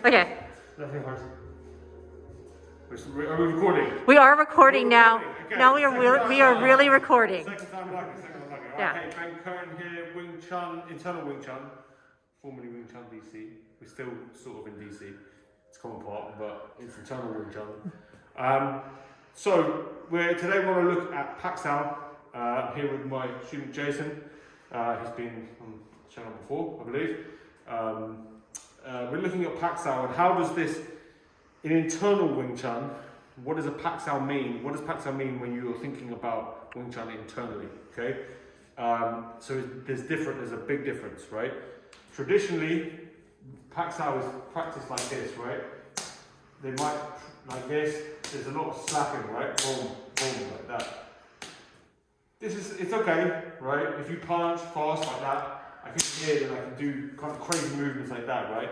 Okay. Nothing hard. Are we recording? We are recording now. Okay. Now we are really recording. Second time lucky. Yeah. Okay, Cohen here, Wing Chun, internal Wing Chun, formerly Wing Chun DC. We're still sort of in DC. It's come apart, but it's internal Wing Chun. So today we're going to look at Pak Sao. Here with my student Jason. He's been on the channel before, I believe. We're looking at Pak Sao and how does this, in internal Wing Chun, what does a Pak Sao mean? What does Pak Sao mean when you're thinking about Wing Chun internally? Okay, so there's a big difference, right? Traditionally, Pak Sao is practiced like this, right? They might like this. There's a lot of slapping, right? Boom, boom, like that. It's okay, right? If you punch fast like that, I can hear that I can do kind of crazy movements like that, right?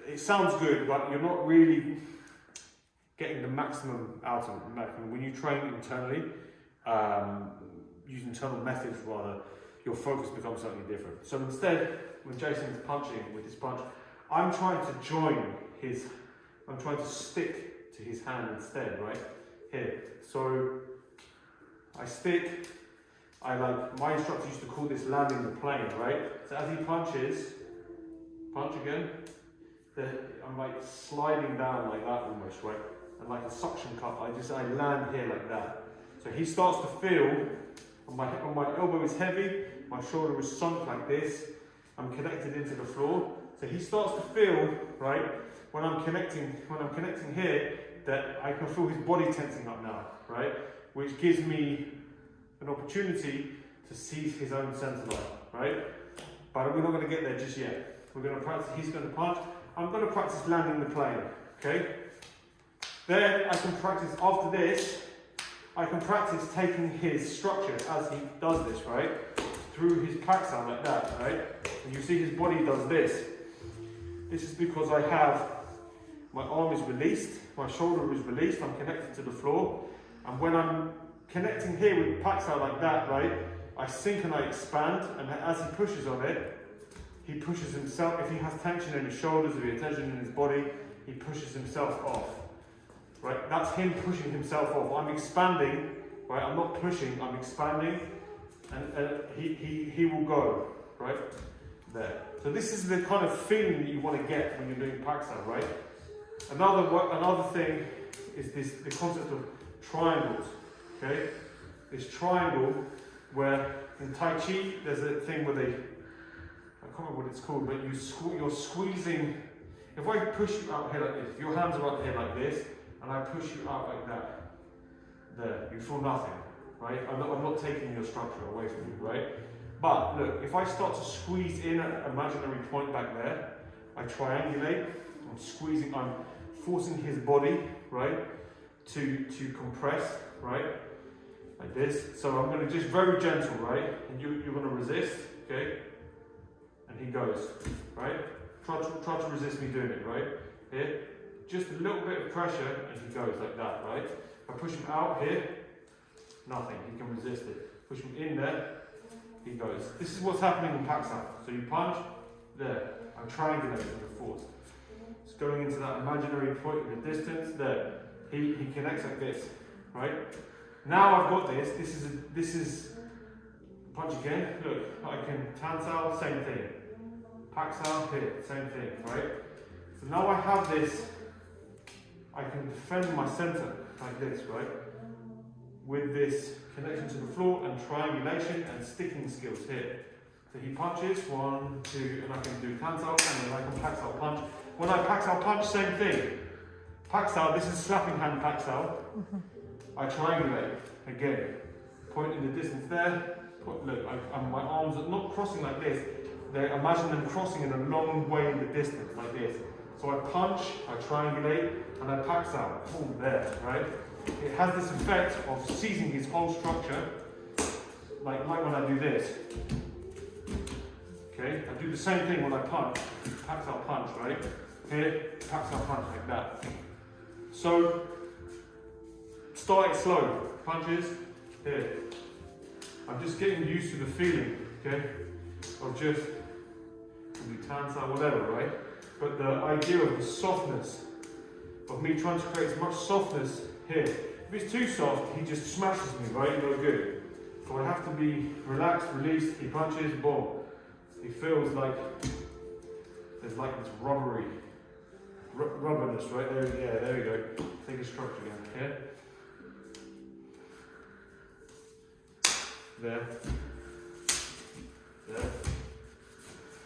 It sounds good, but you're not really getting the maximum out of it. When you train internally, use internal methods rather, your focus becomes something different. So instead, when Jason's punching with his punch, I'm trying to stick to his hand instead, right? Here. So I stick. My instructor used to call this landing the plane, right? So as he punches, punch again, I'm like sliding down like that almost, right? And like a suction cup, I land here like that. So he starts to feel, my elbow is heavy, my shoulder is sunk like this, I'm connected into the floor. So he starts to feel, right, when I'm connecting here, that I can feel his body tensing up now, right? Which gives me an opportunity to seize his own center line, right? But we're not going to get there just yet. We're going to practice, he's going to punch, I'm going to practice landing the plane, okay? Then I can practice, after this, I can practice taking his structure as he does this, right? Through his Pak Sao like that, right? And you see his body does this. This is because I have, my arm is released, my shoulder is released, I'm connected to the floor, and when I'm connecting here with Pak Sao like that, right? I sink and I expand, and as he pushes on it, he pushes himself. If he has tension in his shoulders, if he has tension in his body, he pushes himself off. Right? That's him pushing himself off. I'm expanding, right? I'm not pushing, I'm expanding, and he will go, right? There. So this is the kind of feeling that you want to get when you're doing Pak Sao, right? Another thing is the concept of triangles. Okay, this triangle where in Tai Chi there's a thing where I can't remember what it's called, but you're squeezing. If I push you out here like this, if your hands are up here like this, and I push you out like that, there, you feel nothing, right? I'm not taking your structure away from you, right? But look, if I start to squeeze in an imaginary point back there, I triangulate, I'm squeezing, I'm forcing his body, right, to compress, right? Like this. So I'm going to just very gentle, right? And you're going to resist, okay? And he goes, right? Try to resist me doing it, right? Here. Just a little bit of pressure and he goes like that, right? If I push him out here, nothing. He can resist it. Push him in there, he goes. This is what's happening in Pak Sao. So you punch, there. I'm triangulating the force. It's going into that imaginary point in the distance, there. He connects like this, right? Now I've got this is punch again, look, I can Tan Sao, same thing. Pak Sao, here, same thing, right? So now I have this, I can defend my center like this, right? With this connection to the floor and triangulation and sticking skills here. So he punches, 1, 2, and I can do Tan Sao, and then I can Pak Sao punch. When I Pak Sao punch, same thing. Pak Sao, this is slapping hand Pak Sao. I triangulate again, point in the distance there. Look, my arms are not crossing like this. Imagine them crossing in a long way in the distance, like this. So I punch, I triangulate, and I Pak Sao. Boom, there, right? It has this effect of seizing his whole structure, like when I do this. Okay, I do the same thing when I punch. Pak Sao punch, right? Here, Pak Sao punch like that. So. Start it slow, punches, here. I'm just getting used to the feeling, okay, of just do Tan Sao, whatever, right? but the idea of the softness, of me trying to create as much softness here. If it's too soft, he just smashes me, right? No good. So I have to be relaxed, released, he punches, boom. It feels like there's like this rubberness, right? There, yeah, there we go. Take a stroke again, yeah? There. There.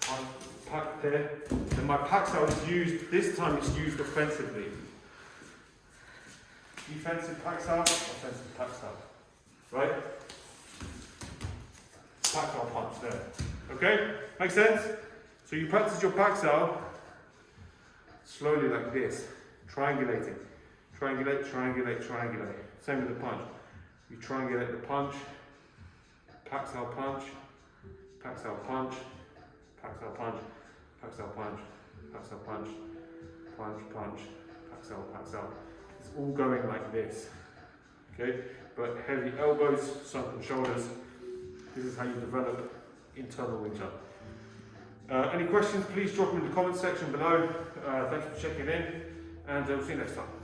One pack there. And my Pak Sao is used, this time it's used offensively. Defensive Pak Sao, offensive Pak Sao. Right? Pak Sao punch there. Okay? Makes sense? So you practice your Pak Sao slowly like this. Triangulating. Triangulate, triangulate, triangulate. Same with the punch. You triangulate the punch. Pak Sao punch. Pak Sao punch. Pak Sao punch. Pak Sao punch. Pak Sao punch. Punch, punch. Pak Sao, Pak Sao. It's all going like this. Okay? But heavy elbows, sunken shoulders. This is how you develop internal Wing Chun. Any questions, please drop them in the comment section below. Thanks for checking in, and we'll see you next time.